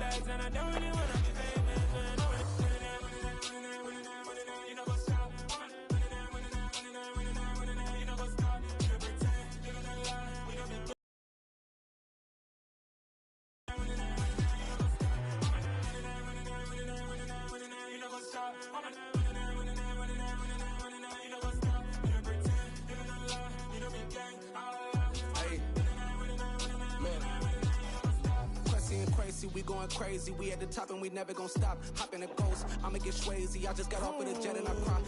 bags, and I don't really wanna be famous, man. You know what's up? You know what's up? You pretend, you don't lie, we don't be good. You know what's up? We going crazy, we at the top and we never gonna stop. Hop in a ghost, I'ma get swayzy. I just got off with a jet and I cry.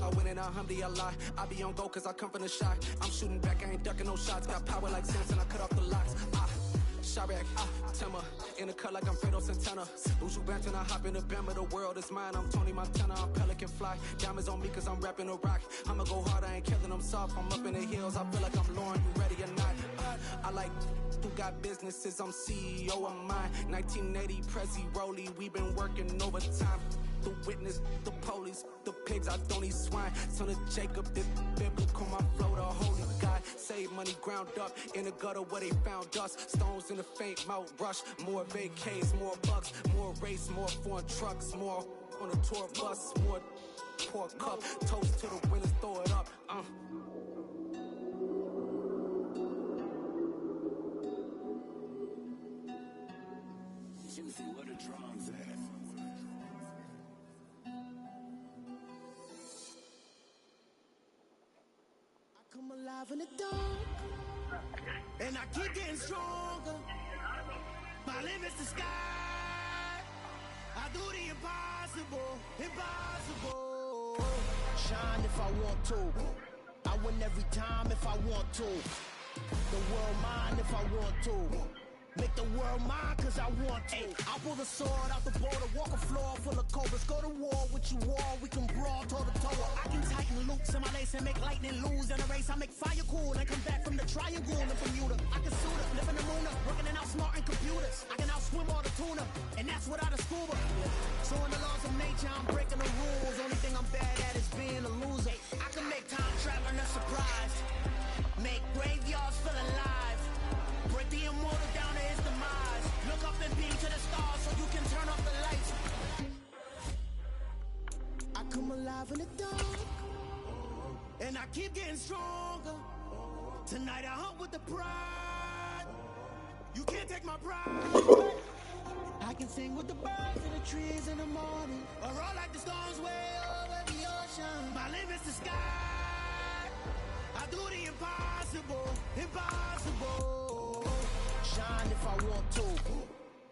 I win in a Humvee, I lie. I be on go cause I come from the shot. I'm shooting back, I ain't ducking no shots. Got power like Samson, I cut off the locks. Sharek, Timmer, in the cut like I'm Fredo Santana. Buju Banton, I hop in the Bama, the world is mine. I'm Tony Montana, I'm Pelican Fly. Diamonds on me cause I'm rapping a rock. I'ma go hard, I ain't killing them soft. I'm up in the hills, I feel like I'm Lauren, you ready or not? I like who got businesses, I'm CEO of mine. 1980 Prezi Rolly, we been working overtime. The witness, the police, the pigs, I don't eat swine. Son of Jacob, this biblical, my flow, the holy God. Save money ground up in the gutter where they found us. Stones in the faint mouth rush. More vacays, more bucks, more race, more foreign trucks, more on a tour bus, more pour cup. Toast to the winners, throw it up. Juicy, where the drums at? I come alive in the dark, and I keep getting stronger. My limit's the sky. I do the impossible, impossible. Shine if I want to. I win every time if I want to. The world mine if I want to. Make the world mine cause I want to. I'll pull the sword out the border, walk a floor full of cobras. Go to war with you all, we can brawl toe to toe. I can tighten loops in my lace and make lightning lose in a race. I make fire cool and come back from the triangle in Bermuda. I can suit up, live in the moon, working and outsmarting computers. I can outswim all the tuna, and that's without a scuba. So in the laws of nature, I'm breaking the rules. Only thing I'm bad at is being a loser. I can make time traveling a surprise. Make graveyards feel alive. Break the immortal down to his demise. Look up and beam to the stars so you can turn off the lights. I come alive in the dark, and I keep getting stronger. Tonight I hunt with the pride. You can't take my pride. I can sing with the birds and the trees in the morning, or roll like the storms way over the ocean. My limit's the sky. I do the impossible, impossible. Shine if I want to.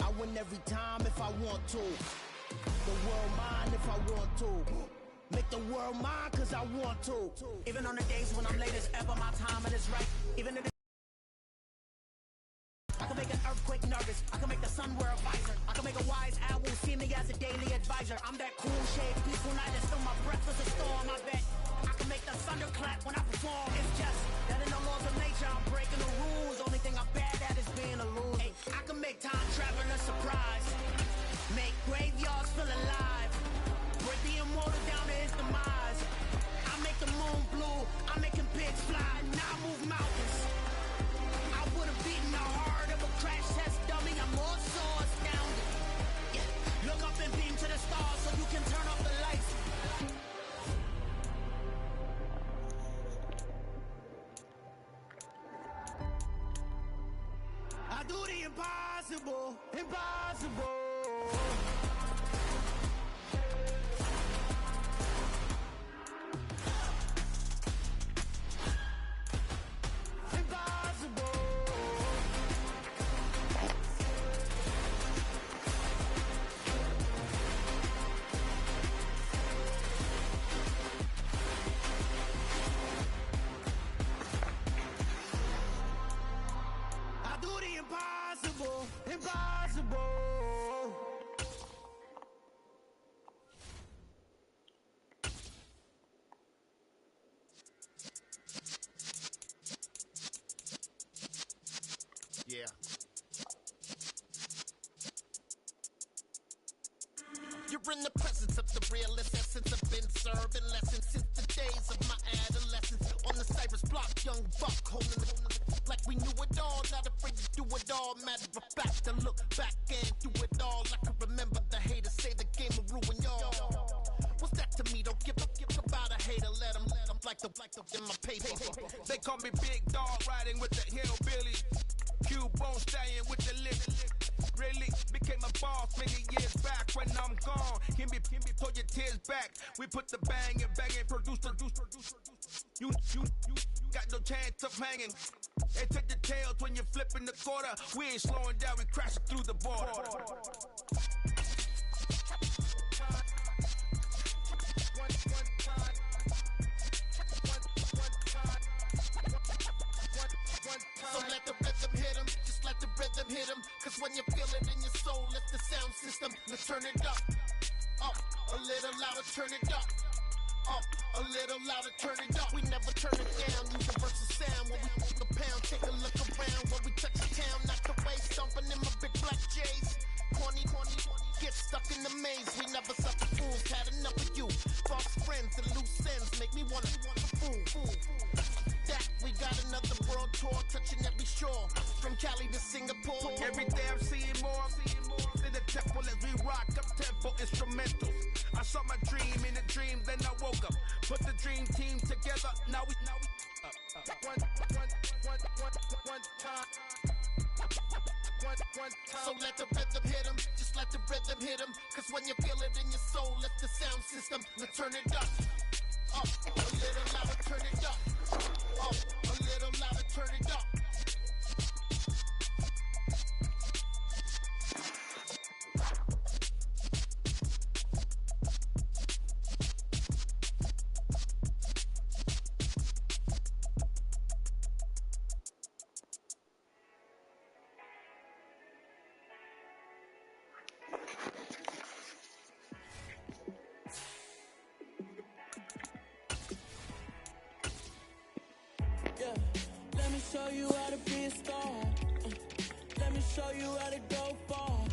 I win every time if I want to. The world mine if I want to. Make the world mine cause I want to. Even on the days when I'm late as ever, my timing is right. Even in the I can make an earthquake nervous. I can make the sun wear a visor. I can make a wise owl see me as a daily advisor. I'm that cool shade, peaceful night, and still my breath is a storm. I bet I can make the thunder clap when I perform. It's just that in the laws of nature, I'm breaking the rules. Only thing I'm bad at is being a loser. Hey, I can make time traveling a surprise. Make graveyards feel alive. Break the immortal down to his demise. I make the moon blue. I'm making pigs fly. Now I move mountains. I would have beaten the heart of a crash test dummy. I'm more so astounded. Yeah. Look up and beam to the stars so you can turn off the lights. I do the impossible, impossible. Impossible, impossible. Yeah. You're in the presence of the realest essence. I've been serving lessons since the days of my adolescence. On the Cypress block, young buck holding it like we knew it all. Not afraid to do it all. Matter of fact, to look back and do it all like in my paper. They call me Big Dog, riding with the hillbilly. Cubone stallion with the lip. Really became a boss many years back. When I'm gone, Kimby, pull your tears back. We put the bang and produce. You got no chance of hanging. They take the tails when you're flipping the quarter. We ain't slowing down, we crashing through the border. So let the rhythm hit him, just let the rhythm hit him. Cause when you feel it in your soul, lift the sound system, let's turn it up. Up, a little louder, turn it up. Up, a little louder, turn it up. We never turn it down, universal sound. When we move the pound, take a look around. When we touch the town, knock the way, stomping in my big black J's. Corny, get stuck in the maze. We never suffer fools, had enough of you. False friends and loose ends make me wanna fool. That we got another world tour, touching every shore, from Cali to Singapore. Every day I'm seeing more in the temple as we rock up tempo instrumentals. I saw my dream in a dream, then I woke up. Put the dream team together. Now we one time. So let the rhythm hit him, just let the rhythm hit him. Cause when you feel it in your soul, lift the sound system, let's turn it up. Up, a little louder, turn it up. Up, a little louder, turn it up. Let me show you how to be a star. Let me show you how to go far.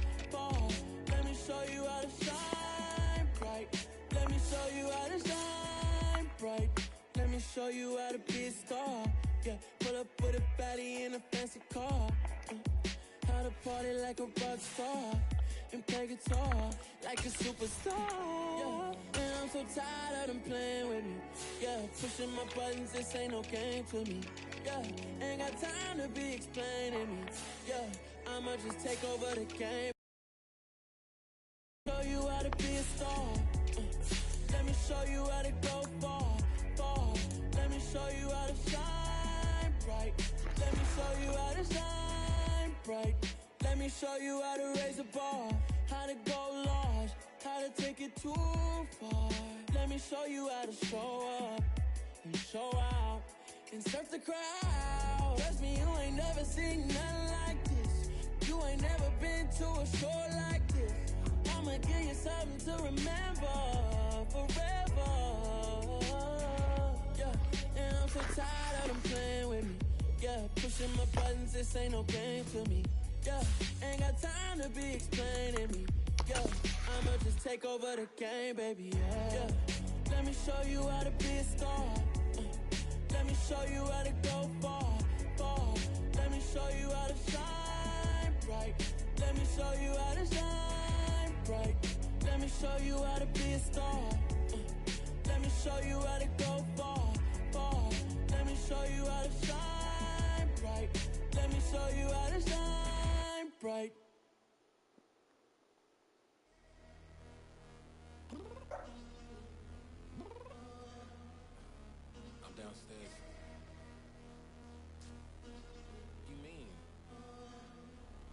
Let me show you how to shine bright. Let me show you how to shine bright. Let me show you how to be a star. Yeah, pull up with a baddie in a fancy car. How to party like a rock star and play guitar like a superstar. Yeah, and I'm so tired of them playing with me. Yeah, pushing my buttons, this ain't no game to me. Yeah, ain't got time to be explaining me. Yeah, I'ma just take over the game. Show you how to be a star. Let me show you how to go far. Let me show you how to shine bright. Let me show you how to shine bright. Let me show you how to raise a bar, how to go large, how to take it too far. Let me show you how to show up and show out and surf the crowd. Trust me, you ain't never seen nothing like this. You ain't never been to a show like this. I'ma give you something to remember forever. Yeah, and I'm so tired of them playing with me. Yeah, pushing my buttons, this ain't no game to me. Yeah, ain't got time to be explaining me. Yeah, I'ma just take over the game, baby. Yeah, let me show you how to be a star. Let me show you how to go far. Let me show you how to shine bright. Let me show you how to shine bright. Let me show you how to be a star. Let me show you how to go far. Let me show you how to shine bright. Let me show you how to shine bright. I'm downstairs. You mean?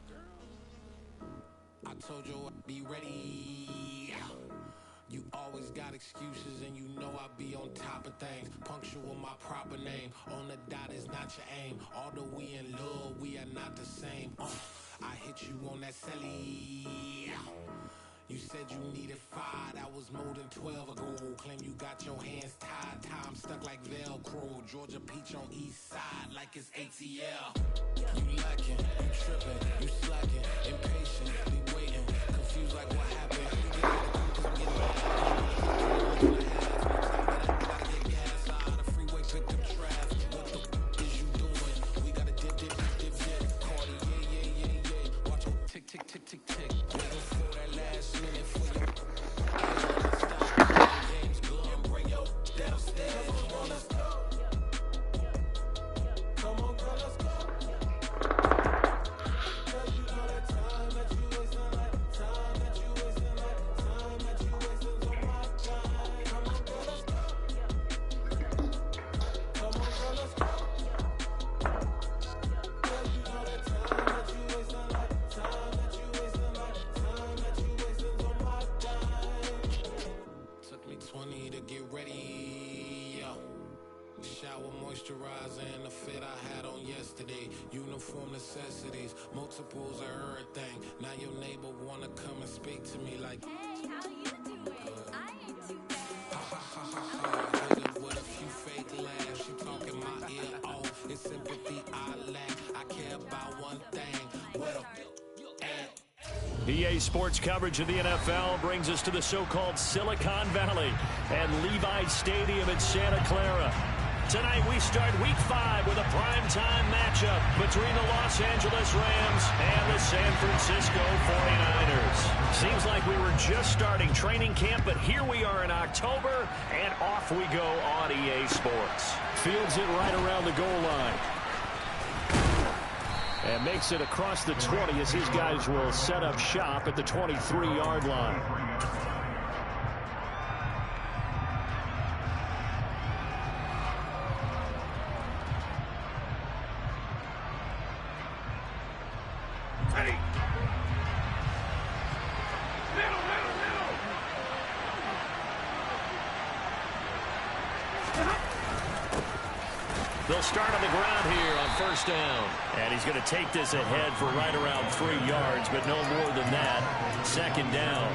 Girl, I told you I'd be ready. You always got excuses and you know I be on top of things. Punctual my proper name. On the dot is not your aim. Although we in love, we are not the same. I hit you on that celly. You said you needed 5, that was more than 12 ago. Claim you got your hands tied, time stuck like Velcro. Georgia Peach on east side like it's ATL. You lacking, you tripping, you slacking, impatient, be waiting, confused like what happened. You get attitude 'cause I'm getting mad. Gotta get gas out of the freeway, pick up traffic. What the is you doing? We gotta dip. Cardi, yeah. Watch it tick, tick, tick, tick, tick. Nigga, for that last minute for your stop. James Gunn, bring your downstairs. Let's go. shower moisturizer and the fit I had on yesterday. Uniform necessities, multiples of everything. Now your neighbor wanna come and speak to me like, Hey, how you doing? I ain't too bad. ha ha ha ha ha. Hit her with a few fake laughs. She talking my ear off. It's sympathy I lack. I care about one thing. What a EA Sports coverage of the NFL brings us to the so-called Silicon Valley and Levi Stadium in Santa Clara. Tonight we start Week 5 with a primetime matchup between the Los Angeles Rams and the San Francisco 49ers. Seems like we were just starting training camp, but here we are in October, and off we go on EA Sports. Fields it right around the goal line. And makes it across the 20 as his guys will set up shop at the 23-yard line. Ready. Middle. They'll start on the ground here on first down. And he's going to take this ahead for right around 3 yards, but no more than that. Second down.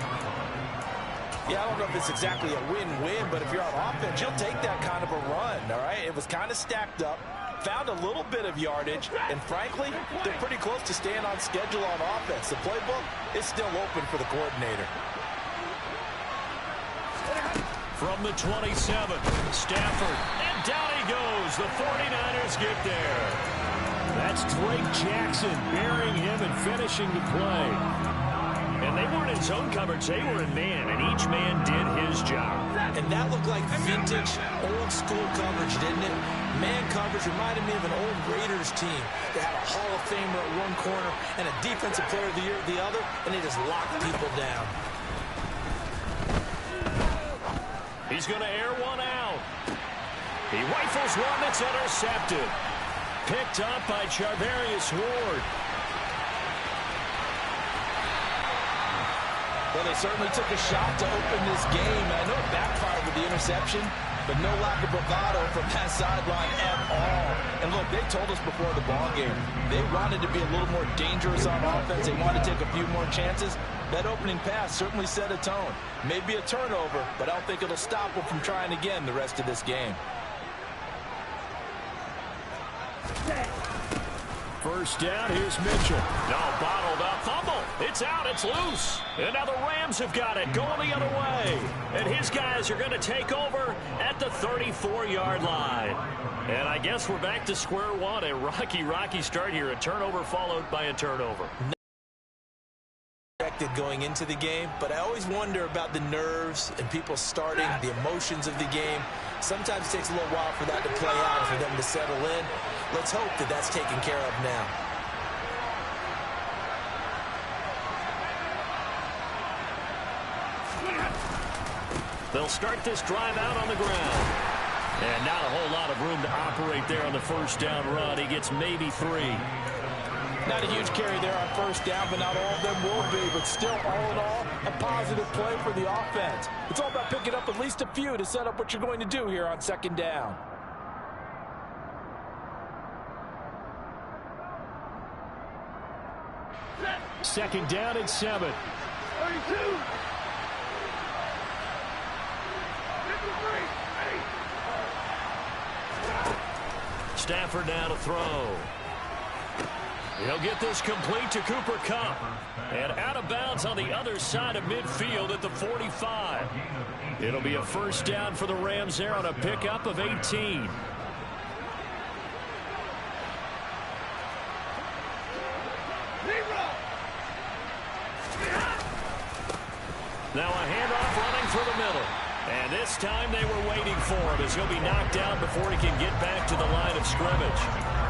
Yeah, I don't know if it's exactly a win-win, but if you're on offense, you'll take that kind of a run, all right? It was kind of stacked up, found a little bit of yardage, and frankly, they're pretty close to staying on schedule on offense. The playbook is still open for the coordinator. From the 27, Stafford, and down he goes. The 49ers get there. That's Drake Jackson burying him and finishing the play. And they weren't in zone coverage, they were in man, and each man did his job. And that looked like vintage, old-school coverage, didn't it? Man coverage reminded me of an old Raiders team. They had a Hall of Famer at one corner and a Defensive Player of the Year at the other, and they just locked people down. He's going to air one out. He rifles one that's intercepted. Picked up by Charvarius Ward. Well, they certainly took a shot to open this game. I know it backfired with the interception, but no lack of bravado from that sideline at all. And look, they told us before the ball game, they wanted to be a little more dangerous on offense. They wanted to take a few more chances. That opening pass certainly set a tone. Maybe a turnover, but I don't think it'll stop them from trying again the rest of this game. First down, here's Mitchell. No, bottled up, fumble. It's out, it's loose. And now the Rams have got it, going the other way. And his guys are going to take over at the 34-yard line. And I guess we're back to square one. A rocky start here. A turnover followed by a turnover. Going into the game, but I always wonder about the nerves and people starting, the emotions of the game. Sometimes it takes a little while for that to play out, for them to settle in. Let's hope that that's taken care of now. They'll start this drive out on the ground. And not a whole lot of room to operate there on the first down run. He gets maybe 3. Not a huge carry there on first down, but not all of them will be. But still, all in all, a positive play for the offense. It's all about picking up at least a few to set up what you're going to do here on second down. Second down and 7. 32. Stafford now to throw. He'll get this complete to Cooper Kupp. And out of bounds on the other side of midfield at the 45. It'll be a first down for the Rams there on a pickup of 18. Now a handoff running through the middle. And this time they were waiting for him as he'll be knocked down before he can get back to the line of scrimmage.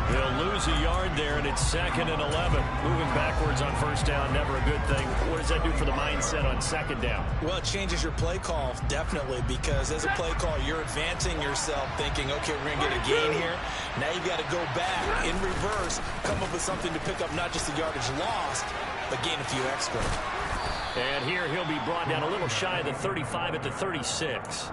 He'll lose a yard there, and it's 2nd and 11. Moving backwards on first down, never a good thing. What does that do for the mindset on second down? Well, it changes your play call, definitely, because as a play call, you're advancing yourself thinking, okay, we're going to get a gain here. Now you've got to go back in reverse, come up with something to pick up not just the yardage lost, but gain a few extra. And here he'll be brought down a little shy of the 35 at the 36.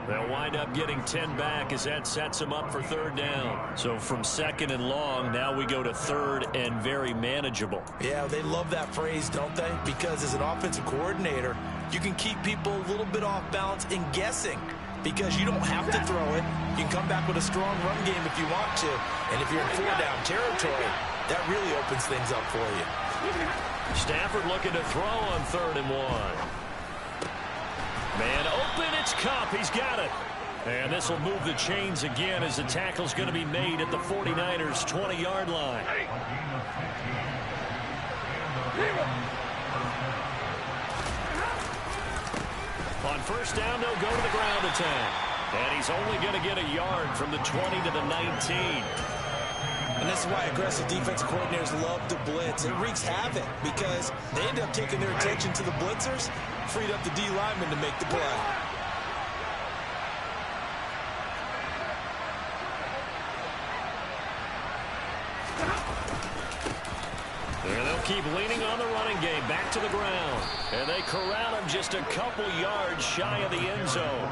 They'll wind up getting 10 back as that sets them up for third down. So from second and long, now we go to third and very manageable. Yeah, they love that phrase, don't they? Because as an offensive coordinator, you can keep people a little bit off balance and guessing because you don't have to throw it. You can come back with a strong run game if you want to. And if you're in four-down territory, that really opens things up for you. Stafford looking to throw on 3rd and 1. Man open, it's Kupp. He's got it. And this will move the chains again as the tackle's going to be made at the 49ers' 20-yard line. On first down, they'll go to the ground attack. And he's only going to get a yard from the 20 to the 19. And this is why aggressive defensive coordinators love to blitz. It wreaks havoc because they end up taking their attention to the blitzers, freed up the D lineman to make the play. And they'll keep leaning on the running game. Back to the ground. And they corral him just a couple yards shy of the end zone.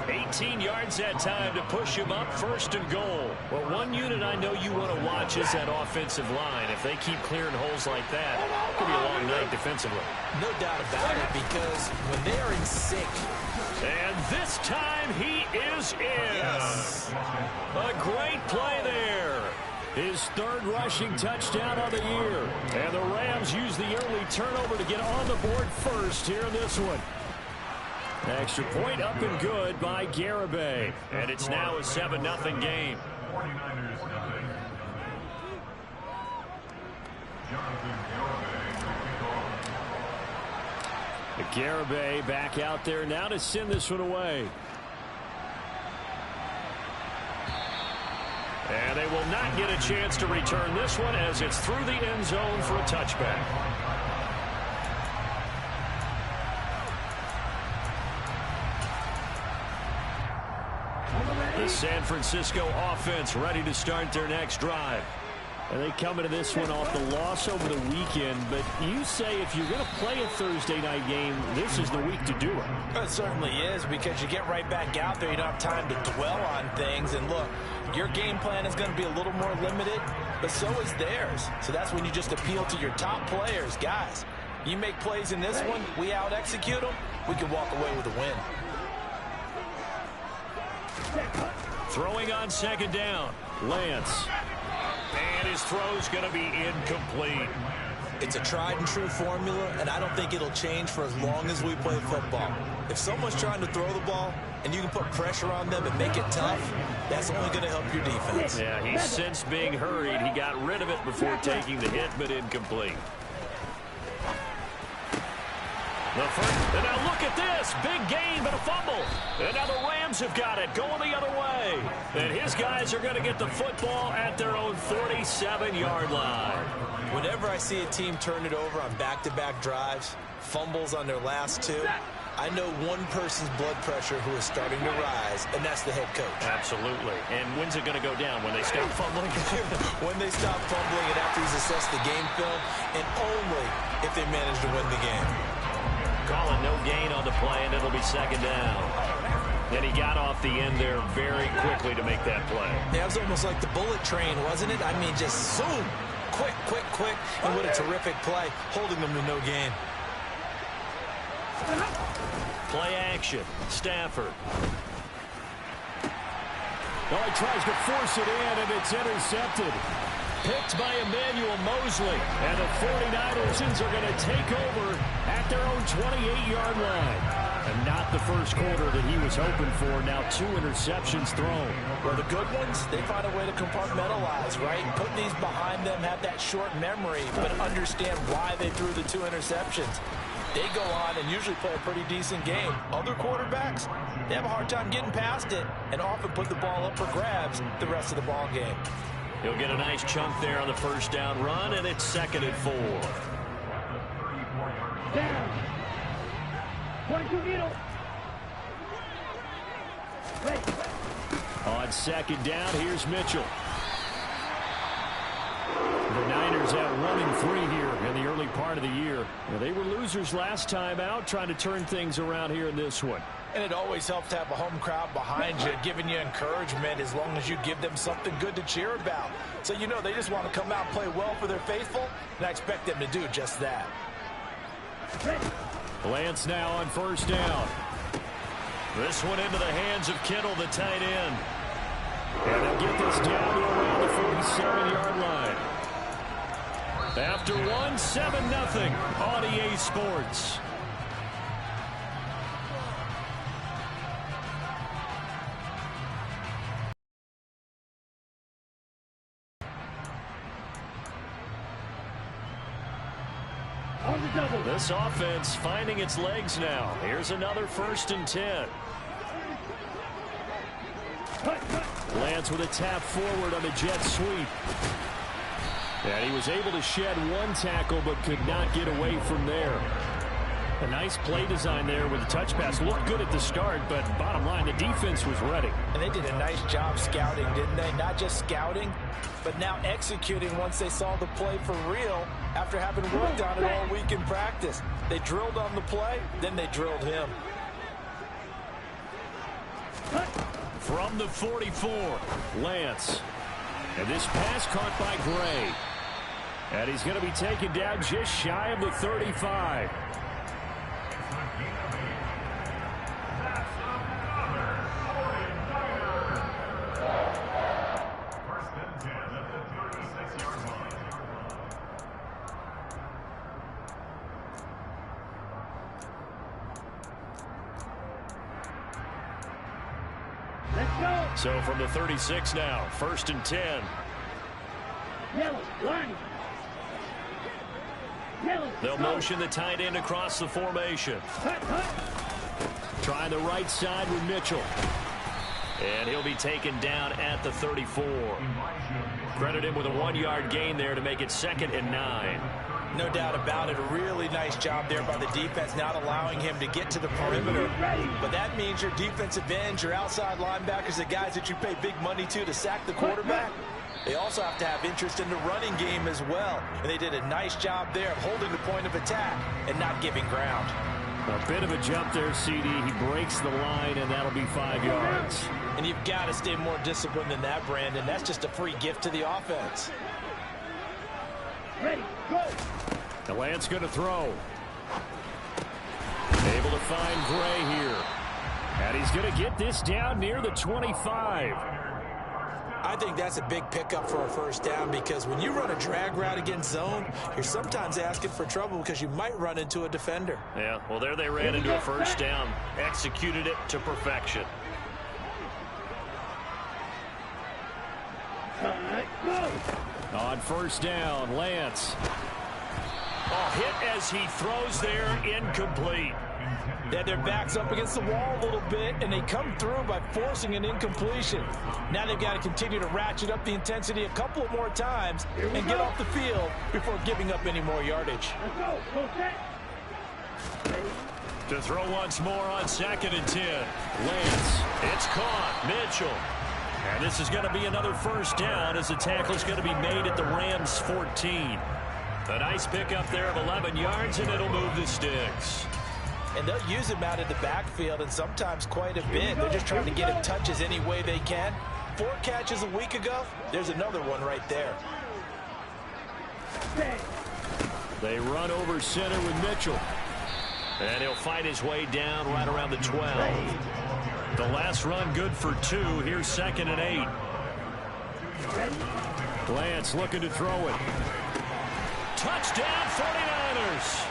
18 yards that time to push him up 1st and goal. Well, one unit I know you want to watch is that offensive line. If they keep clearing holes like that, it could be a long night defensively. No doubt about it, because when they are in sync. And this time he is in. Yes. A great play there. His 3rd rushing touchdown of the year. And the Rams use the early turnover to get on the board first here in this one. Extra point up and good by Garibay. And it's now a 7-0 game. Garibay back out there now to send this one away. And they will not get a chance to return this one as it's through the end zone for a touchback. The San Francisco offense ready to start their next drive. And they come into this one off the loss over the weekend. But you say if you're going to play a Thursday night game, this is the week to do it. It certainly is, because you get right back out there. You don't have time to dwell on things. And look, your game plan is going to be a little more limited, but so is theirs. So that's when you just appeal to your top players. Guys, you make plays in this one, we out-execute them, we can walk away with a win. Throwing on 2nd down, Lance. And his throw's going to be incomplete. It's a tried and true formula, and I don't think it'll change for as long as we play football. If someone's trying to throw the ball and you can put pressure on them and make it tough, that's only going to help your defense. Yeah, he's since being hurried. He got rid of it before taking the hit, but incomplete. The first, and now look at this. Big gain, but a fumble. And now the Rams have got it, going the other way. And his guys are going to get the football at their own 47-yard line. Whenever I see a team turn it over on back-to-back drives, fumbles on their last 2, I know one person's blood pressure who is starting to rise, and that's the head coach. Absolutely. And when's it going to go down? When they stop fumbling? When they stop fumbling and after he's assessed the game film, and only if they manage to win the game. Calling no gain on the play, and it'll be 2nd down. And he got off the end there very quickly to make that play. Yeah, it was almost like the bullet train, wasn't it? I mean, just zoom. Quick, quick, quick. And what a terrific play, holding them to no gain. Play action. Stafford. Well, he tries to force it in, and it's intercepted. Picked by Emmanuel Mosley. And the 49ers are going to take over at their own 28-yard line. And not the first quarter that he was hoping for. Now 2 interceptions thrown. Well, the good ones, they find a way to compartmentalize, right? Put these behind them, have that short memory, but understand why they threw the 2 interceptions. They go on and usually play a pretty decent game. Other quarterbacks, they have a hard time getting past it and often put the ball up for grabs the rest of the ball game. He'll get a nice chunk there on the first down run, and it's 2nd and 4. Down. 22 needle. On 2nd down, here's Mitchell. The Niners out 1-3 here in the early part of the year. They were losers last time out, trying to turn things around here in this one. And it always helps to have a home crowd behind you, giving you encouragement as long as you give them something good to cheer about. So you know they just want to come out and play well for their faithful, and I expect them to do just that. Lance now on first down. This one into the hands of Kittle, the tight end. And they'll get this down to around the 47-yard line. After 1, 7-0 on EA Sports. This offense finding its legs now. Here's another 1st and 10. Lance with a tap forward on the jet sweep. And he was able to shed one tackle but could not get away from there. A nice play design there with the touch pass. Looked good at the start, but bottom line, the defense was ready. And they did a nice job scouting, didn't they? Not just scouting, but now executing once they saw the play for real after having worked on it all week in practice. They drilled on the play, then they drilled him. From the 44, Lance. And this pass caught by Gray. And he's going to be taken down just shy of the 35. So from the 36 now, 1st and 10. They'll motion the tight end across the formation. Trying the right side with Mitchell. And he'll be taken down at the 34. Credit him with a 1-yard gain there to make it 2nd and 9. No doubt about it. A really nice job there by the defense, not allowing him to get to the perimeter. But that means your defensive ends, your outside linebackers, the guys that you pay big money to sack the quarterback, they also have to have interest in the running game as well. And they did a nice job there of holding the point of attack and not giving ground. A bit of a jump there, CD. He breaks the line, and that'll be 5 yards. And you've got to stay more disciplined than that, Brandon. That's just a free gift to the offense. Ready, go! The Lance going to throw. Able to find Gray here. And he's going to get this down near the 25. I think that's a big pickup for a 1st down because when you run a drag route against zone, you're sometimes asking for trouble because you might run into a defender. Yeah, well, there they ran into a 1st down. Executed it to perfection. On 1st down, Lance. Oh, hit as he throws there, incomplete. Yeah, their back's up against the wall a little bit, and they come through by forcing an incompletion. Now they've got to continue to ratchet up the intensity a couple of more times and get off the field before giving up any more yardage. To throw once more on 2nd and 10. Lance, it's caught. Mitchell. And this is going to be another 1st down as the tackle's going to be made at the Rams' 14. A nice pickup there of 11 yards, and it'll move the sticks. And they'll use him out in the backfield, and sometimes quite a bit. They're just trying to get him touches any way they can. 4 catches a week ago. There's another one right there. They run over center with Mitchell. And he'll fight his way down right around the 12. The last run good for 2. Here's 2nd and 8. Lance looking to throw it. Touchdown 49ers.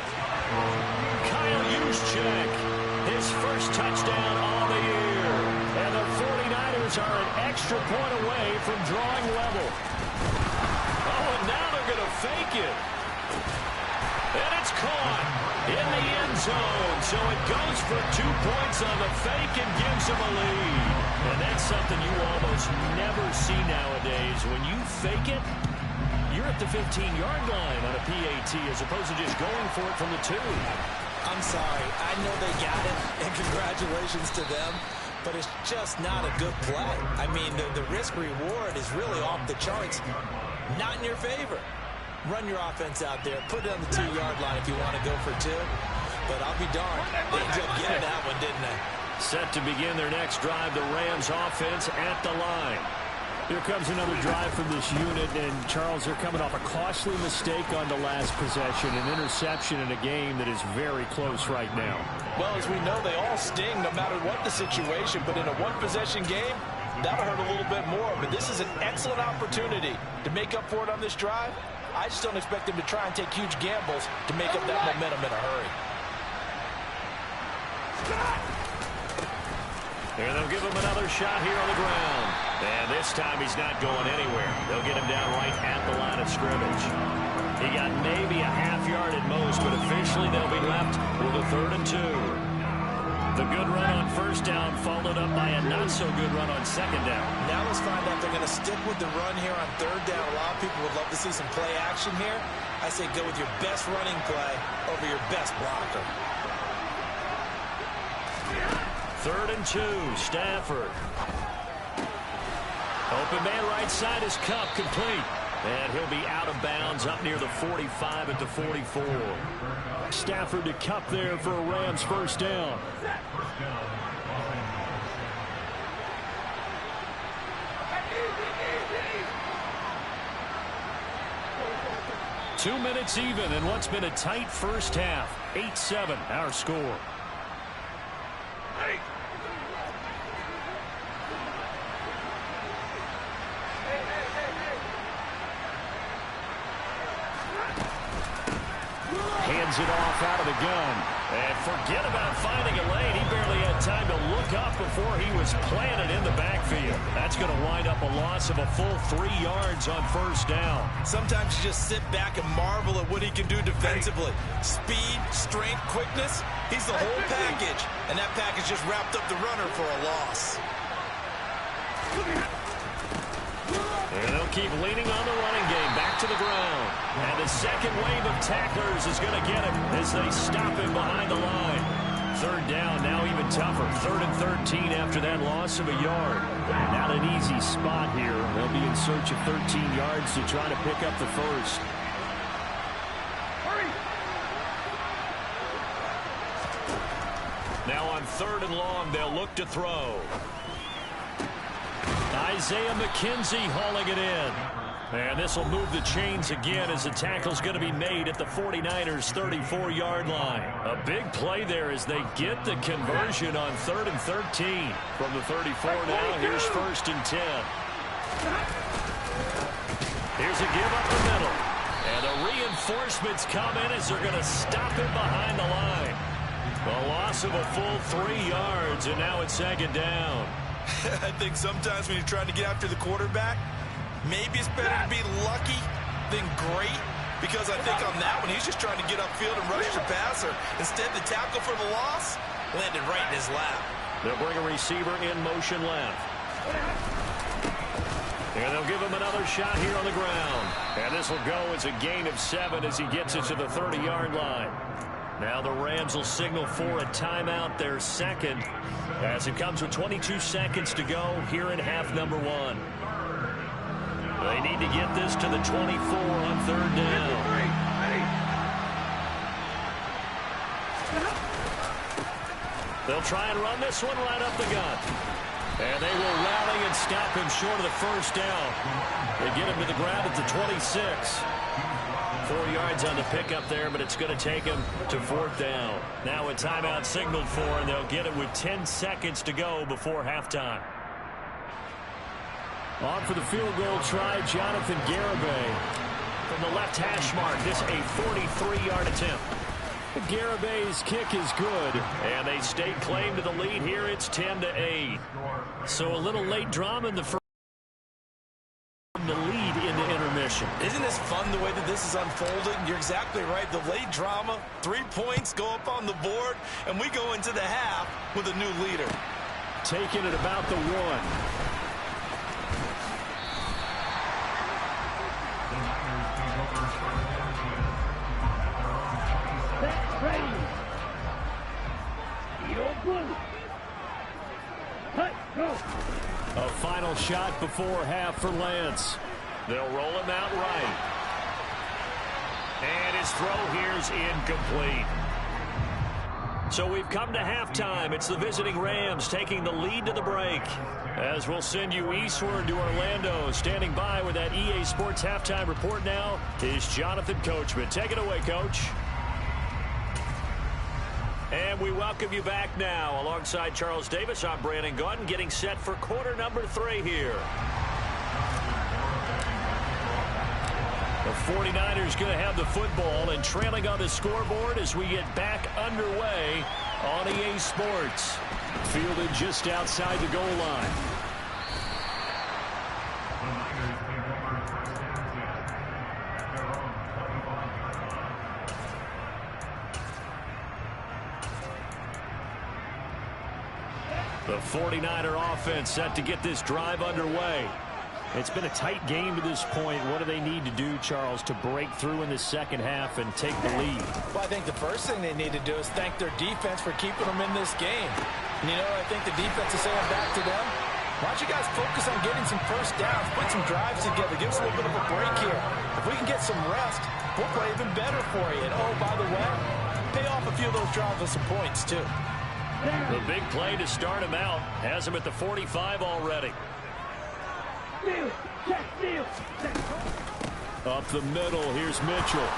Kyle Juszczyk, his 1st touchdown on the year. And the 49ers are an extra point away from drawing level. Oh, and now they're going to fake it. And it's caught in the end zone. So it goes for 2 points on the fake and gives them a lead. And that's something you almost never see nowadays. When you fake it, you're at the 15-yard line on a PAT as opposed to just going for it from the 2. I'm sorry. I know they got it, and congratulations to them, but it's just not a good play. I mean, the risk-reward is really off the charts. Not in your favor. Run your offense out there. Put it on the 2-yard line if you want to go for 2. But I'll be darned. They ended up getting that one, didn't they? Set to begin their next drive, the Rams offense at the line. Here comes another drive from this unit, and Charles, they're coming off a costly mistake on the last possession, an interception in a game that is very close right now. Well, as we know, they all sting no matter what the situation, but in a one-possession game, that'll hurt a little bit more. But this is an excellent opportunity to make up for it on this drive. I just don't expect them to try and take huge gambles to make up that momentum in a hurry. And they'll give him another shot here on the ground. And this time he's not going anywhere. They'll get him down right at the line of scrimmage. He got maybe a half yard at most, but officially they'll be left with a 3rd and 2. The good run on first down followed up by a not-so-good run on second down. Now let's find out if they're going to stick with the run here on 3rd down. A lot of people would love to see some play action here. I say go with your best running play over your best blocker. 3rd and 2, Stafford. Open man right side is Kupp, complete. And he'll be out of bounds up near the 45 at the 44. Stafford to Kupp there for a Rams first down. Two minutes even in what's been a tight first half. 8-7 our score. Hands it off out of the gun. And forget about finding a lane. He barely had time to look up before he was planted in the backfield. That's going to wind up a loss of a full 3 yards on first down. Sometimes you just sit back and marvel at what he can do defensively. Speed, strength, quickness. He's the whole package. And that package just wrapped up the runner for a loss. And they'll keep leaning on the running game. Back to the ground. And the second wave of tacklers is going to get him as they stop him behind the line. 3rd down, now even tougher. 3rd and 13 after that loss of a yard. Not an easy spot here. They'll be in search of 13 yards to try to pick up the first. Now on 3rd and long, they'll look to throw. Isaiah McKenzie hauling it in. And this will move the chains again as the tackle's going to be made at the 49ers' 34-yard line. A big play there as they get the conversion on 3rd and 13. From the 34 now, here's 1st and 10. Here's a give up the middle. And the reinforcements come in as they're going to stop him behind the line. A loss of a full 3 yards, and now it's 2nd down. I think sometimes when you're trying to get after the quarterback, maybe it's better to be lucky than great, because I think on that one, he's just trying to get upfield and rush your passer. Instead, the tackle for the loss landed right in his lap. They'll bring a receiver in motion left. And they'll give him another shot here on the ground. And this will go as a gain of 7 as he gets it to the 30-yard line. Now the Rams will signal for a timeout, their second, as it comes with 22 seconds to go here in half number 1. They need to get this to the 24 on 3rd down. They'll try and run this one right up the gut. And they will rally and stop him short of the first down. They get him to the ground at the 26. 4 yards on the pickup there, but it's going to take him to 4th down. Now a timeout signaled for, and they'll get it with 10 seconds to go before halftime. On for the field goal try, Jonathan Garibay from the left hash mark. This a 43-yard attempt. Garibay's kick is good, and they stake claim to the lead here. It's 10-8. So a little late drama in the first. The lead into intermission. Isn't this fun the way that this is unfolding? You're exactly right. The late drama, 3 points go up on the board, and we go into the half with a new leader. Taking it about the 1. A final shot before half for Lance. They'll roll him out right. And his throw here's incomplete. So we've come to halftime. It's the visiting Rams taking the lead to the break. As we'll send you eastward to Orlando. Standing by with that EA Sports halftime report now is Jonathan Coachman. Take it away, Coach. And we welcome you back now. Alongside Charles Davis, I'm Brandon Gaudin, getting set for quarter number 3 here. The 49ers going to have the football and trailing on the scoreboard as we get back underway on EA Sports. Fielded just outside the goal line. The 49er offense set to get this drive underway. It's been a tight game to this point. What do they need to do, Charles, to break through in the second half and take the lead? Well, I think the first thing they need to do is thank their defense for keeping them in this game. And, you know, I think the defense is saying back to them, why don't you guys focus on getting some first downs, put some drives together, give us a little bit of a break here. If we can get some rest, we'll play even better for you. And, oh, by the way, pay off a few of those drives with some points, too. The big play to start him out has him at the 45 already. Up the middle, here's Mitchell.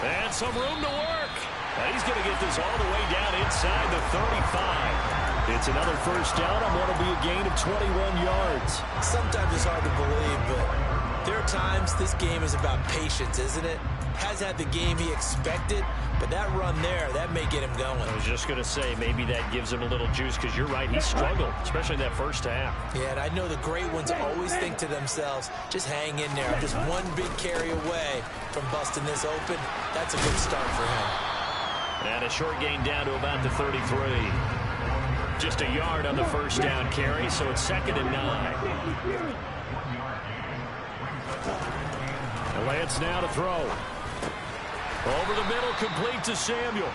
And some room to work. And he's going to get this all the way down inside the 35. It's another first down on what will be a gain of 21 yards. Sometimes it's hard to believe, but there are times this game is about patience, isn't it? Has had the game he expected, but that run there, that may get him going. I was just going to say, maybe that gives him a little juice, because you're right, he struggled, especially in that first half. Yeah, and I know the great ones always think to themselves, just hang in there. I'm just one big carry away from busting this open. That's a good start for him. And a short gain down to about the 33. Just a yard on the first down carry, so it's 2nd and 9. Lance now to throw. Over the middle, complete to Samuel.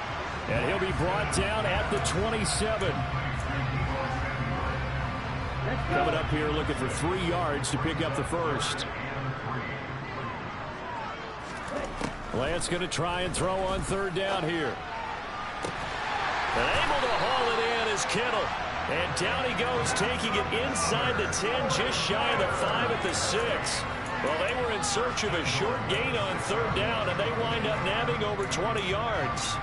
And he'll be brought down at the 27. Coming up here looking for 3 yards to pick up the first. Lance going to try and throw on 3rd down here. And able to haul it in is Kittle. And down he goes, taking it inside the 10, just shy of the 5 at the 6. Well, they were in search of a short gain on 3rd down, and they wind up nabbing over 20 yards.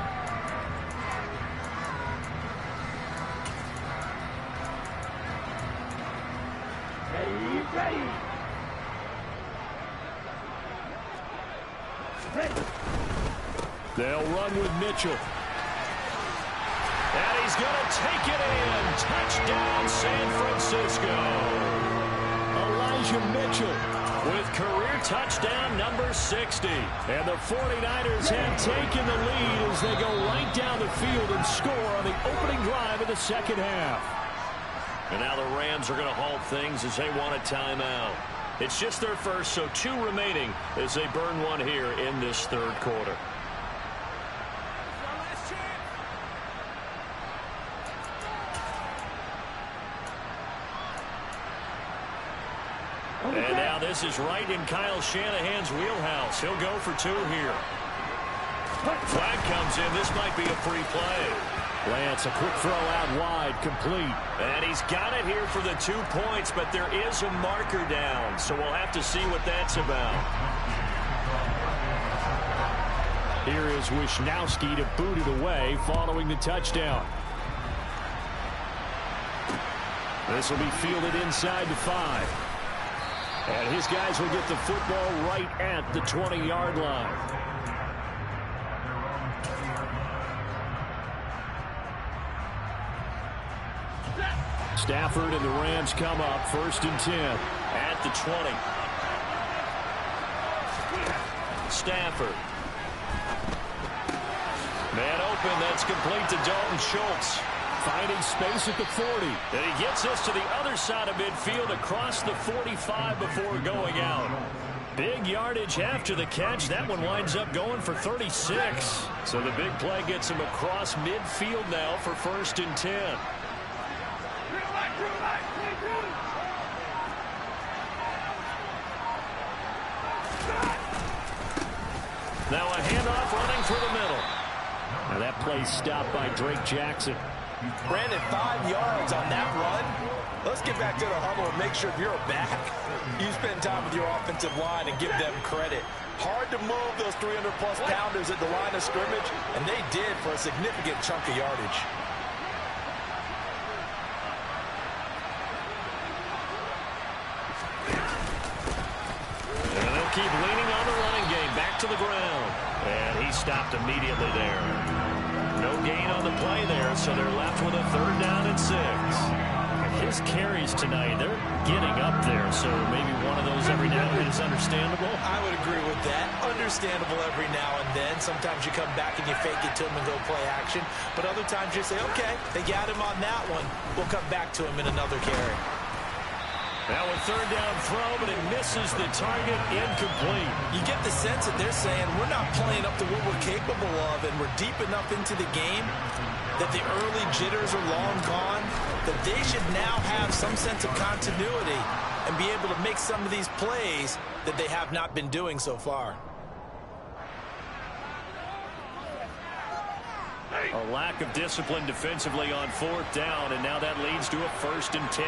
They'll run with Mitchell. And he's going to take it in. Touchdown, San Francisco. Elijah Mitchell with career touchdown number 60. And the 49ers have taken the lead as they go right down the field and score on the opening drive of the second half. And now the Rams are going to halt things as they want a timeout. It's just their first, so 2 remaining as they burn one here in this 3rd quarter. And now this is right in Kyle Shanahan's wheelhouse. He'll go for 2 here. Flag comes in. This might be a free play. Lance, a quick throw out wide, complete. And he's got it here for the 2 points, but there is a marker down, so we'll have to see what that's about. Here is Wisnowski to boot it away following the touchdown. This will be fielded inside the 5. And his guys will get the football right at the 20-yard line. Stafford and the Rams come up 1st and 10 at the 20. Stafford. Man open, that's complete to Dalton Schultz. Finding space at the 40. And he gets this to the other side of midfield across the 45 before going out. Big yardage after the catch. That one winds up going for 36. So the big play gets him across midfield now for 1st and 10. Now a handoff running through the middle. Now that play stopped by Drake Jackson. Brandon, 5 yards on that run. Let's get back to the huddle and make sure if you're a back, you spend time with your offensive line and give them credit. Hard to move those 300-plus pounders at the line of scrimmage, and they did for a significant chunk of yardage. And they'll keep leaning on the running game. Back to the ground. And he stopped immediately there. No gain on the play there, so they're left with a 3rd down and 6. His carries tonight, they're getting up there, so maybe one of those every now and then is understandable. I would agree with that. Understandable every now and then. Sometimes you come back and you fake it to him and go play action. But other times you say, okay, they got him on that one. We'll come back to him in another carry. Now a 3rd down throw, but it misses the target, incomplete. You get the sense that they're saying we're not playing up to what we're capable of, and we're deep enough into the game that the early jitters are long gone, that they should now have some sense of continuity and be able to make some of these plays that they have not been doing so far. A lack of discipline defensively on 4th down, and now that leads to a 1st and 10.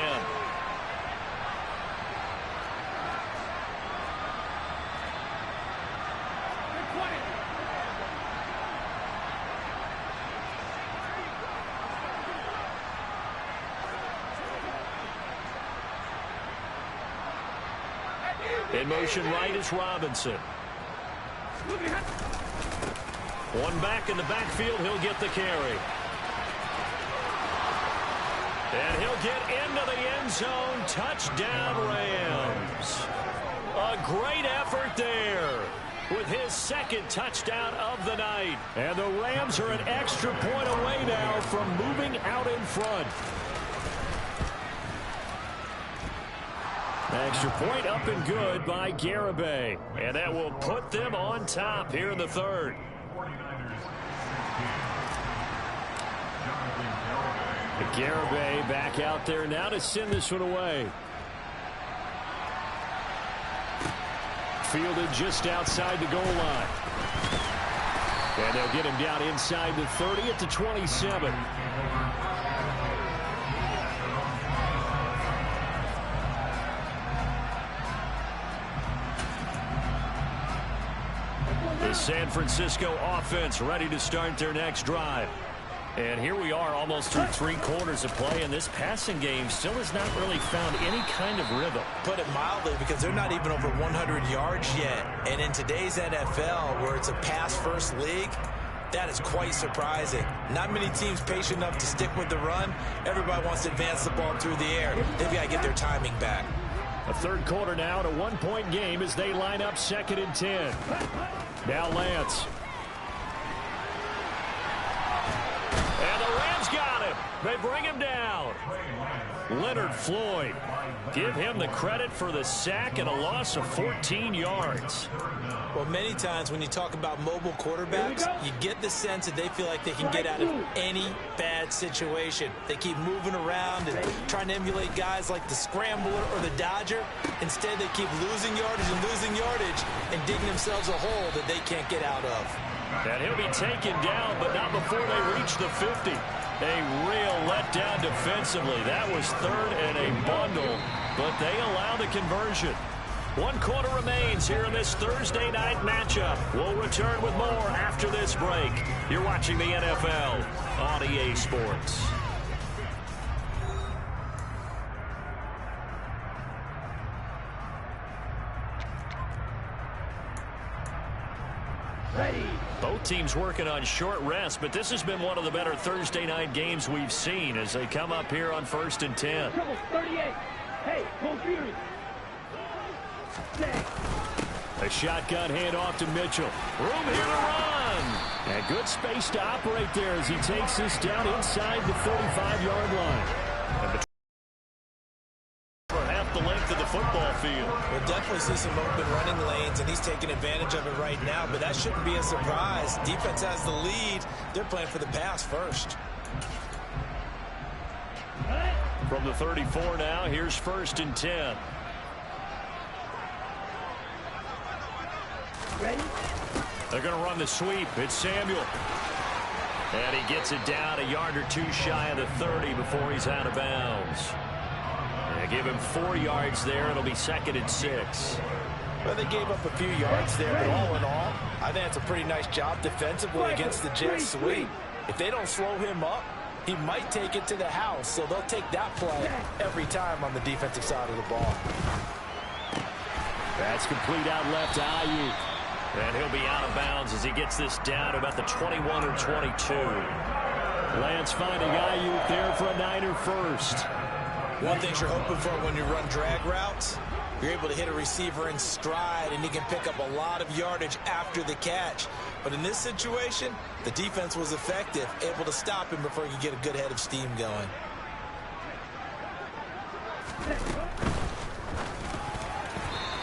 In motion right is Robinson. One back in the backfield. He'll get the carry. And he'll get into the end zone. Touchdown, Rams. A great effort there with his 2nd touchdown of the night. And the Rams are an extra point away now from moving out in front. Extra point up and good by Garibay. And that will put them on top here in the 3rd. Garibay back out there now to send this one away. Fielded just outside the goal line. And they'll get him down inside the 30 at the 27. The San Francisco offense ready to start their next drive. And here we are almost through 3 quarters of play, and this passing game still has not really found any kind of rhythm. Put it mildly, because they're not even over 100 yards yet. And in today's NFL, where it's a pass-first league, that is quite surprising. Not many teams patient enough to stick with the run. Everybody wants to advance the ball through the air. They've got to get their timing back. A 3rd quarter now, and a 1-point game as they line up 2nd and 10. Now Lance. And the Rams got him. They bring him down. Leonard Floyd. Give him the credit for the sack and a loss of 14 yards. Well, many times when you talk about mobile quarterbacks, you get the sense that they feel like they can get out of any bad situation. They keep moving around and trying to emulate guys like the Scrambler or the Dodger. Instead, they keep losing yardage and digging themselves a hole that they can't get out of. And he'll be taken down, but not before they reach the 50. A real letdown defensively. That was 3rd and a bundle, but they allow the conversion. 1 quarter remains here in this Thursday night matchup. We'll return with more after this break. You're watching the NFL on EA Sports. Ready. Both teams working on short rest, but this has been one of the better Thursday night games we've seen as they come up here on 1st and 10. Trouble 38. Hey, computer. A shotgun handoff to Mitchell. Room here to run. And good space to operate there as he takes this down inside the 35-yard line. And for half the length of the football field. We'll definitely see some open running lanes, and he's taking advantage of it right now, but that shouldn't be a surprise. Defense has the lead. They're playing for the pass first. From the 34 now, here's 1st and 10. Ready? They're going to run the sweep. It's Samuel. And he gets it down a yard or two shy of the 30 before he's out of bounds. They give him 4 yards there. It'll be 2nd and 6. Well, they gave up a few yards there, but all in all, I think it's a pretty nice job defensively against the Jets sweep. If they don't slow him up, he might take it to the house, so they'll take that play every time on the defensive side of the ball. That's complete out left to Ayuk. And he'll be out of bounds as he gets this down to about the 21 or 22. Lance finding Ayuk there for a Niner first. One thing you're hoping for when you run drag routes, you're able to hit a receiver in stride, and he can pick up a lot of yardage after the catch. But in this situation, the defense was effective, able to stop him before he could get a good head of steam going.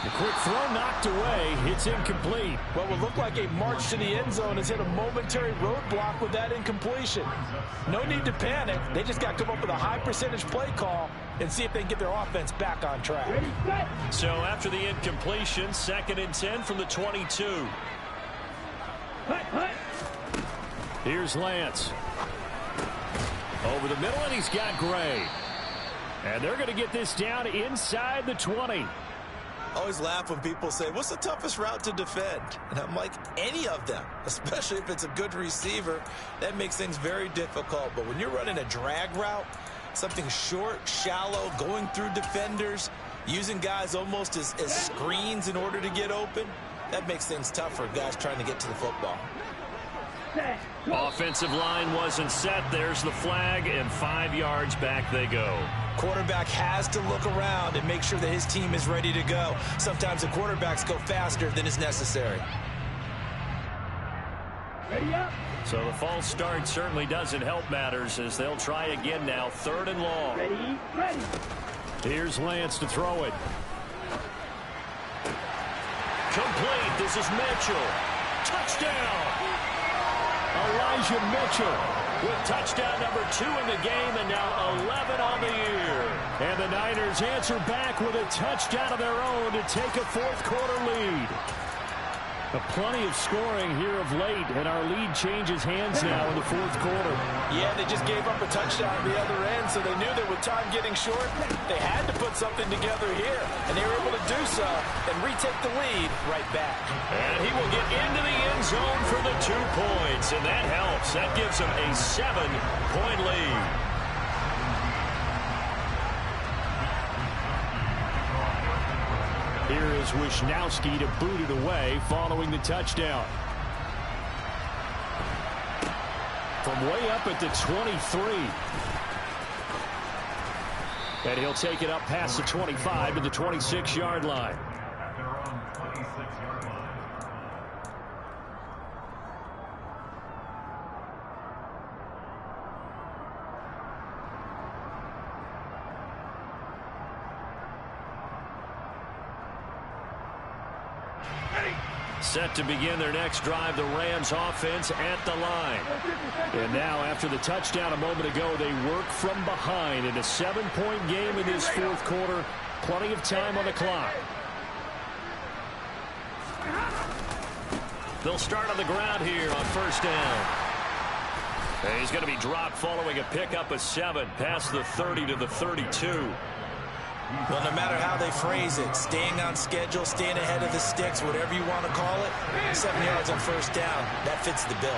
The quick throw knocked away. It's incomplete. What would look like a march to the end zone has hit a momentary roadblock with that incompletion. No need to panic. They just got to come up with a high percentage play call and see if they can get their offense back on track. So after the incompletion, 2nd and 10 from the 22. Here's Lance. Over the middle, and he's got Gray. And they're going to get this down inside the 20. I always laugh when people say, what's the toughest route to defend? And I'm like, any of them, especially if it's a good receiver. That makes things very difficult. But when you're running a drag route, something short, shallow, going through defenders, using guys almost as screens in order to get open, that makes things tough for guys trying to get to the football. Offensive line wasn't set. There's the flag, and 5 yards back they go. Quarterback has to look around and make sure that his team is ready to go. Sometimes the quarterbacks go faster than is necessary. Ready up. So the false start certainly doesn't help matters as they'll try again now. 3rd and long. Ready, ready. Here's Lance to throw it. Complete. This is Mitchell. Touchdown. Elijah Mitchell with touchdown number 2 in the game, and now 11 on the year. And the Niners answer back with a touchdown of their own to take a 4th quarter lead. Plenty of scoring here of late, and our lead changes hands now in the 4th quarter. Yeah, they just gave up a touchdown at the other end, so they knew that with time getting short, they had to put something together here, and they were able to do so and retake the lead right back. And he will get into the end zone for the 2 points, and that helps. That gives them a 7-point lead. Here is Wisnowski to boot it away following the touchdown. From way up at the 23. And he'll take it up past the 25 to the 26-yard line. At their own 26-yard line. Set to begin their next drive, the Rams offense at the line. And now after the touchdown a moment ago, they work from behind in a 7-point game in this 4th quarter. Plenty of time on the clock. They'll start on the ground here on 1st down. And he's going to be dropped following a pickup of 7 past the 30 to the 32. Well, no matter how they phrase it, staying on schedule, staying ahead of the sticks, whatever you want to call it, 7 yards on 1st down, that fits the bill.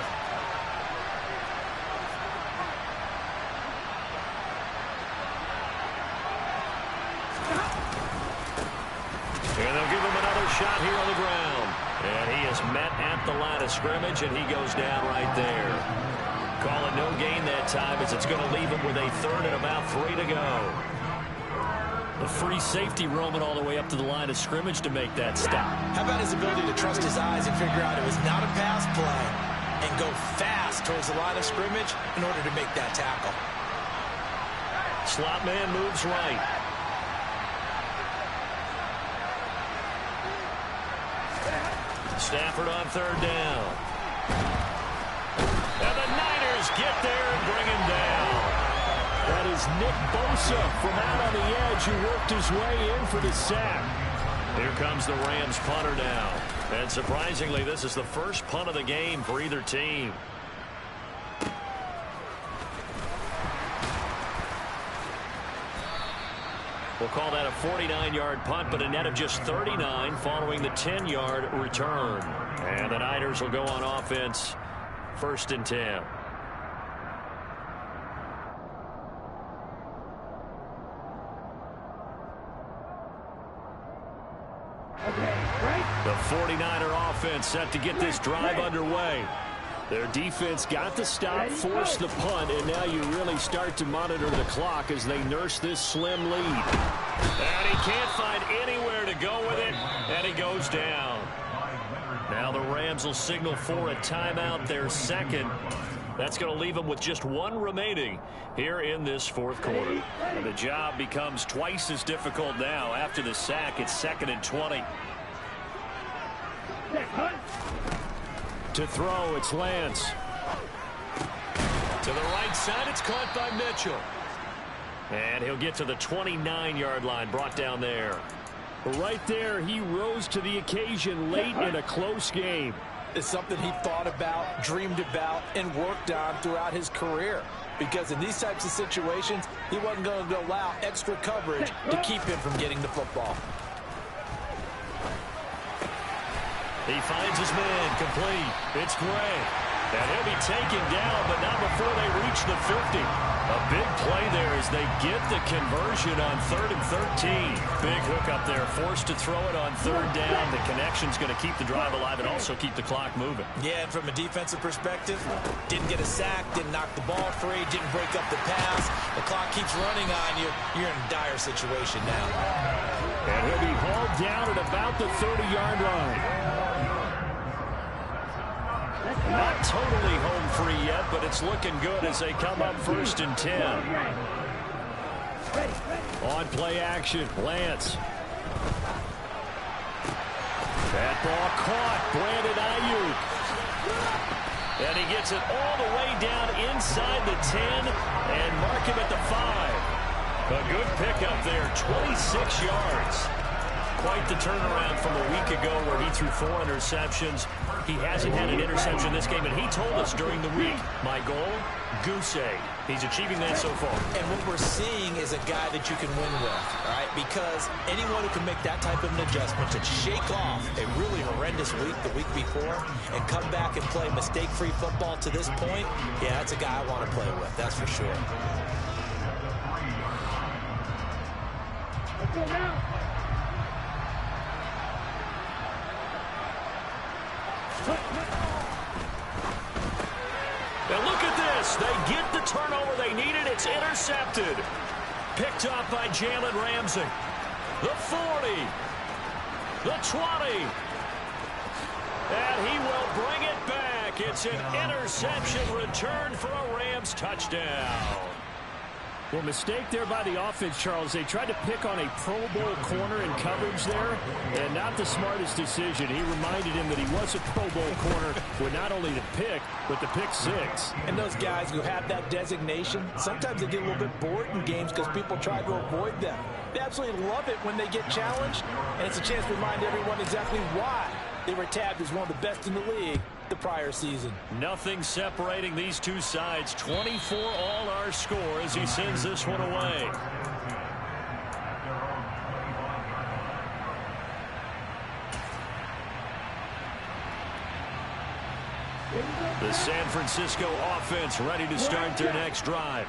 And they'll give him another shot here on the ground. And he is met at the line of scrimmage, and he goes down right there. Call it no gain that time as it's going to leave him with a 3rd and about 3 to go. The free safety roaming all the way up to the line of scrimmage to make that stop. How about his ability to trust his eyes and figure out it was not a pass play and go fast towards the line of scrimmage in order to make that tackle. Slot man moves right. Stafford on 3rd down. And the Niners get there and bring him down. That is Nick Bosa from out on the edge who worked his way in for the sack. Here comes the Rams punter now. And surprisingly, this is the first punt of the game for either team. We'll call that a 49-yard punt, but a net of just 39 following the 10-yard return. And the Niners will go on offense, 1st and 10. The 49er offense set to get this drive underway. Their defense got the stop, forced the punt, and now you really start to monitor the clock as they nurse this slim lead. And he can't find anywhere to go with it, and he goes down. Now the Rams will signal for a timeout, their second. That's going to leave them with just one remaining here in this 4th quarter. And the job becomes twice as difficult now. After the sack, it's 2nd and 20. To throw, it's Lance. To the right side, it's caught by Mitchell. And he'll get to the 29-yard line, brought down there. Right there, he rose to the occasion late in a close game. It's something he thought about, dreamed about, and worked on throughout his career. Because in these types of situations, he wasn't going to allow extra coverage to keep him from getting the football. He finds his man, complete. It's Gray. And he'll be taken down, but not before they reach the 50. A big play there as they get the conversion on 3rd and 13. Big hook up there, forced to throw it on 3rd down. The connection's going to keep the drive alive and also keep the clock moving. Yeah, and from a defensive perspective, didn't get a sack, didn't knock the ball free, didn't break up the pass. The clock keeps running on you. You're in a dire situation now. And he'll be hauled down at about the 30-yard line. Not totally home free yet, but it's looking good as they come up 1st and 10. On play action, Lance. That ball caught, Brandon Ayuk. And he gets it all the way down inside the 10 and mark him at the 5. A good pickup there, 26 yards. Quite the turnaround from a week ago where he threw 4 interceptions. He hasn't had an interception this game, and he told us during the week, my goal, goose egg. He's achieving that so far. And what we're seeing is a guy that you can win with, all right? Because anyone who can make that type of an adjustment to shake off a really horrendous week the week before and come back and play mistake-free football to this point, yeah, that's a guy I want to play with, that's for sure. Let's go now. And look at this. They get the turnover they needed. It's intercepted. Picked up by Jalen Ramsey. The 40. The 20. And he will bring it back. It's an interception return for a Rams touchdown. Well, mistake there by the offense, Charles. They tried to pick on a Pro Bowl corner in coverage there, and not the smartest decision. He reminded him that he was a Pro Bowl corner with not only the pick, but the pick 6. And those guys who have that designation, sometimes they get a little bit bored in games because people try to avoid them. They absolutely love it when they get challenged, and it's a chance to remind everyone exactly why they were tabbed as one of the best in the league the prior season. Nothing separating these two sides. 24 all our score as he sends this one away. The San Francisco offense ready to start their next drive.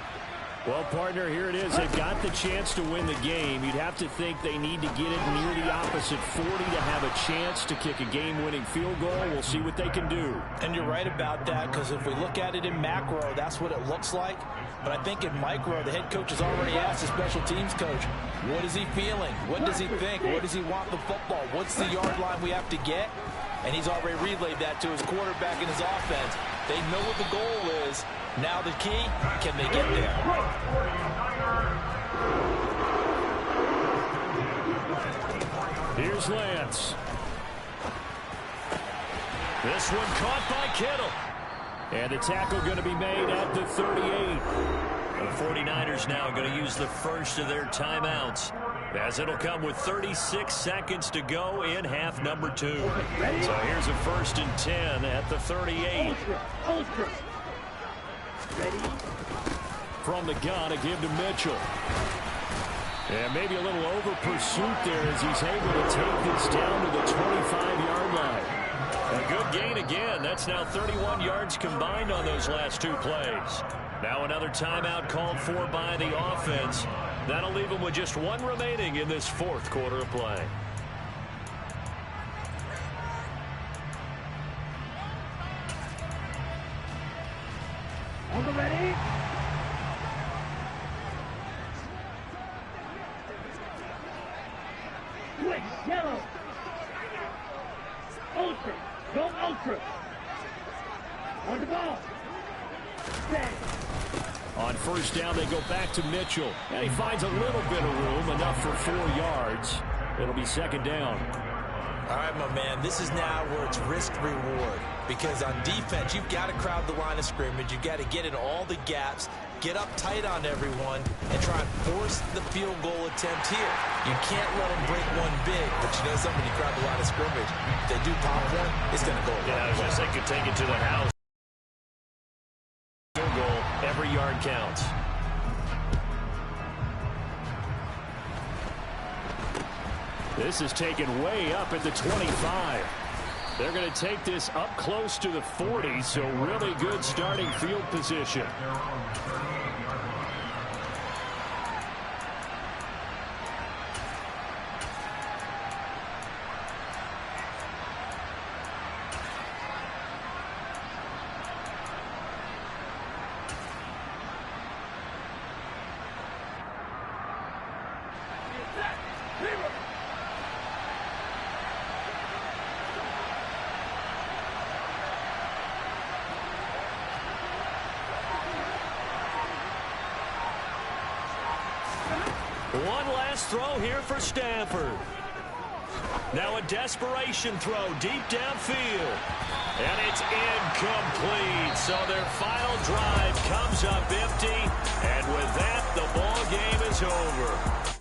Well, partner, here it is. They've got the chance to win the game. You'd have to think they need to get it near the opposite 40 to have a chance to kick a game-winning field goal. We'll see what they can do. And you're right about that, because if we look at it in macro, that's what it looks like. But I think in micro, the head coach has already asked the special teams coach, what is he feeling? What does he think? What does he want the football? What's the yard line we have to get? And he's already relayed that to his quarterback and his offense. They know what the goal is. Now the key, can they get there? Here's Lance. This one caught by Kittle. And the tackle going to be made at the 38. The 49ers now going to use the first of their timeouts, as it'll come with 36 seconds to go in half number 2. So here's a 1st and 10 at the 38. Ready? From the gun, a give to Mitchell. And maybe a little over pursuit there as he's able to take this down to the 25-yard line. A good gain again. That's now 31 yards combined on those last two plays. Now another timeout called for by the offense. That'll leave them with just one remaining in this fourth quarter of play. On the ready. Switch, yellow. Ultra. Go ultra. On the ball. Set. On first down, they go back to Mitchell. And he finds a little bit of room, enough for 4 yards. It'll be second down. All right, my man, this is now where it's risk-reward. Because on defense, you've got to crowd the line of scrimmage. You've got to get in all the gaps, get up tight on everyone, and try and force the field goal attempt here. You can't let them break one big, but you know something, you crowd the line of scrimmage. If they do pop one, it's going to go. Yeah, I was just thinking, take it to the house. Field goal, every yard counts. This is taken way up at the 25. They're going to take this up close to the 40, so really good starting field position. One last throw here for Stanford. Now a desperation throw deep downfield. And it's incomplete. So their final drive comes up empty. And with that, the ball game is over.